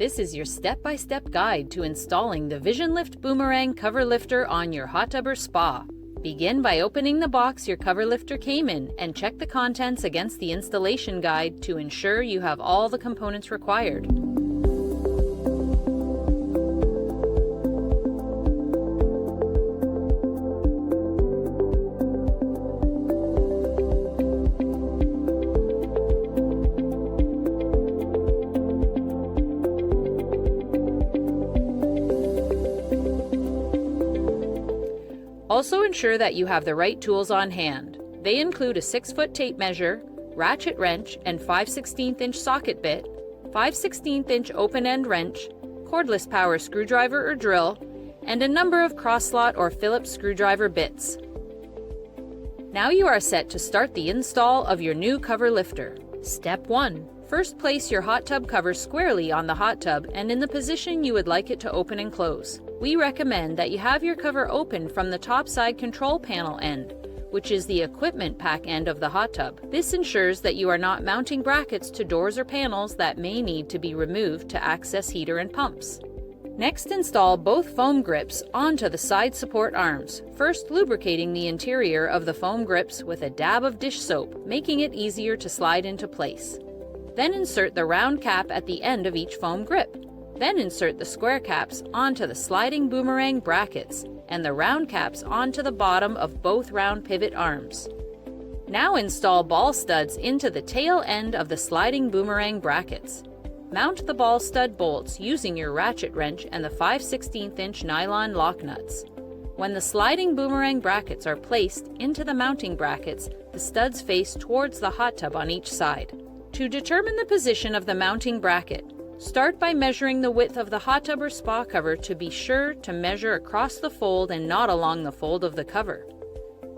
This is your step-by-step guide to installing the Ultralift Boomerang Cover Lifter on your hot tub or spa. Begin by opening the box your cover lifter came in and check the contents against the installation guide to ensure you have all the components required. Also ensure that you have the right tools on hand. They include a 6-foot tape measure, ratchet wrench and 5/16" socket bit, 5/16" open-end wrench, cordless power screwdriver or drill, and a number of cross-slot or Phillips screwdriver bits. Now you are set to start the install of your new cover lifter. Step 1. First, place your hot tub cover squarely on the hot tub and in the position you would like it to open and close. We recommend that you have your cover open from the top side control panel end, which is the equipment pack end of the hot tub. This ensures that you are not mounting brackets to doors or panels that may need to be removed to access heater and pumps. Next, install both foam grips onto the side support arms, first lubricating the interior of the foam grips with a dab of dish soap, making it easier to slide into place. Then insert the round cap at the end of each foam grip. Then insert the square caps onto the sliding boomerang brackets and the round caps onto the bottom of both round pivot arms. Now install ball studs into the tail end of the sliding boomerang brackets. Mount the ball stud bolts using your ratchet wrench and the 5/16" nylon lock nuts. When the sliding boomerang brackets are placed into the mounting brackets, the studs face towards the hot tub on each side. To determine the position of the mounting bracket, start by measuring the width of the hot tub or spa cover to be sure to measure across the fold and not along the fold of the cover.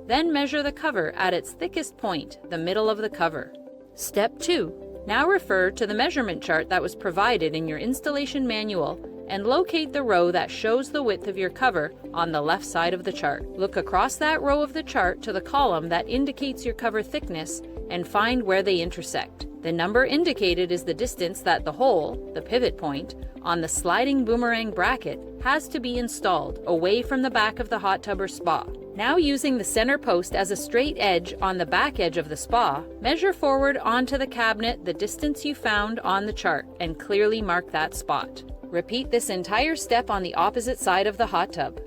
Then measure the cover at its thickest point, the middle of the cover. Step 2. Now refer to the measurement chart that was provided in your installation manual and locate the row that shows the width of your cover on the left side of the chart. Look across that row of the chart to the column that indicates your cover thickness and find where they intersect. The number indicated is the distance that the hole, the pivot point, on the sliding boomerang bracket has to be installed away from the back of the hot tub or spa. Now, using the center post as a straight edge on the back edge of the spa, measure forward onto the cabinet the distance you found on the chart and clearly mark that spot. Repeat this entire step on the opposite side of the hot tub.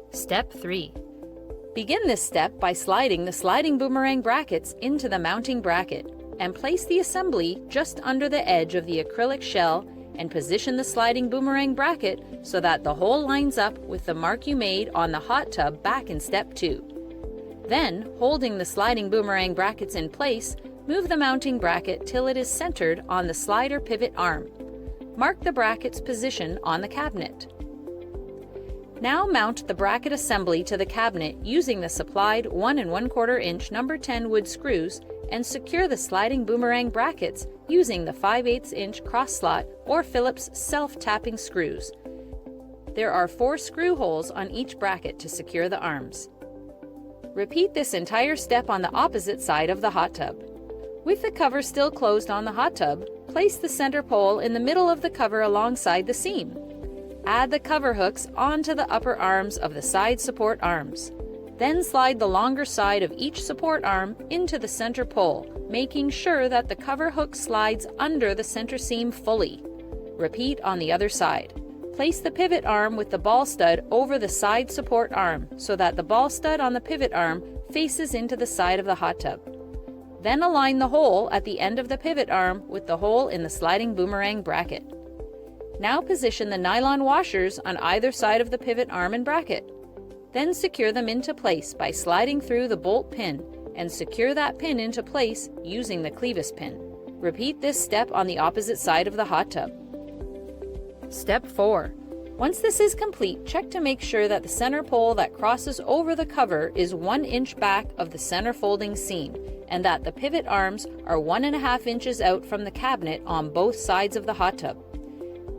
Step 3. Begin this step by sliding the sliding boomerang brackets into the mounting bracket and place the assembly just under the edge of the acrylic shell and position the sliding boomerang bracket so that the hole lines up with the mark you made on the hot tub back in step 2. Then, holding the sliding boomerang brackets in place, move the mounting bracket till it is centered on the slider pivot arm. Mark the bracket's position on the cabinet. Now mount the bracket assembly to the cabinet using the supplied 1 1/4 inch No. 10 wood screws and secure the sliding boomerang brackets using the 5/8 inch cross slot or Phillips self-tapping screws. There are 4 screw holes on each bracket to secure the arms. Repeat this entire step on the opposite side of the hot tub. With the cover still closed on the hot tub, place the center pole in the middle of the cover alongside the seam. Add the cover hooks onto the upper arms of the side support arms. Then slide the longer side of each support arm into the center pole, making sure that the cover hook slides under the center seam fully. Repeat on the other side. Place the pivot arm with the ball stud over the side support arm so that the ball stud on the pivot arm faces into the side of the hot tub. Then align the hole at the end of the pivot arm with the hole in the sliding boomerang bracket. Now position the nylon washers on either side of the pivot arm and bracket. Then secure them into place by sliding through the bolt pin and secure that pin into place using the clevis pin. Repeat this step on the opposite side of the hot tub. Step 4. Once this is complete, check to make sure that the center pole that crosses over the cover is 1 inch back of the center folding seam and that the pivot arms are 1.5 inches out from the cabinet on both sides of the hot tub.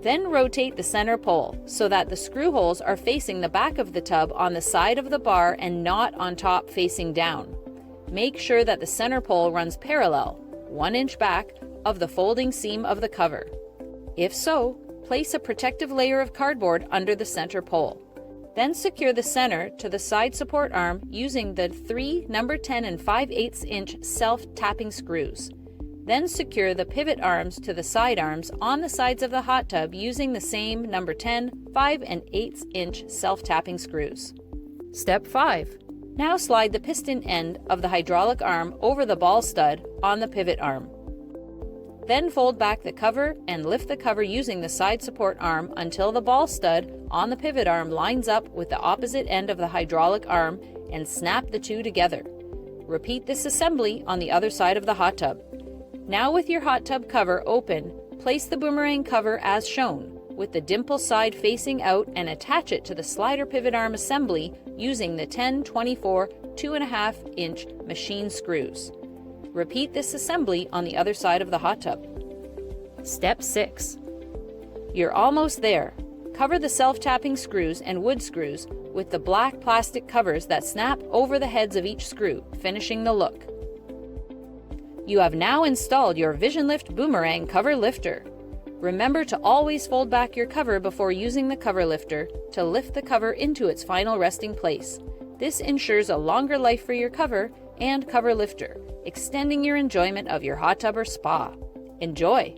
Then rotate the center pole so that the screw holes are facing the back of the tub on the side of the bar and not on top facing down. Make sure that the center pole runs parallel, 1 inch back, of the folding seam of the cover. If so, place a protective layer of cardboard under the center pole. Then secure the center to the side support arm using the 3 number 10 and 5/8 inch self-tapping screws. Then secure the pivot arms to the side arms on the sides of the hot tub using the same number 10, 5 and 8 inch self-tapping screws. Step 5. Now slide the piston end of the hydraulic arm over the ball stud on the pivot arm. Then fold back the cover and lift the cover using the side support arm until the ball stud on the pivot arm lines up with the opposite end of the hydraulic arm and snap the two together. Repeat this assembly on the other side of the hot tub. Now with your hot tub cover open, place the boomerang cover as shown, with the dimple side facing out, and attach it to the slider pivot arm assembly using the 10-24 2.5 inch machine screws. Repeat this assembly on the other side of the hot tub. Step 6. You're almost there. Cover the self-tapping screws and wood screws with the black plastic covers that snap over the heads of each screw, finishing the look. You have now installed your VisionLift Boomerang Cover Lifter. Remember to always fold back your cover before using the cover lifter to lift the cover into its final resting place. This ensures a longer life for your cover and cover lifter, extending your enjoyment of your hot tub or spa. Enjoy!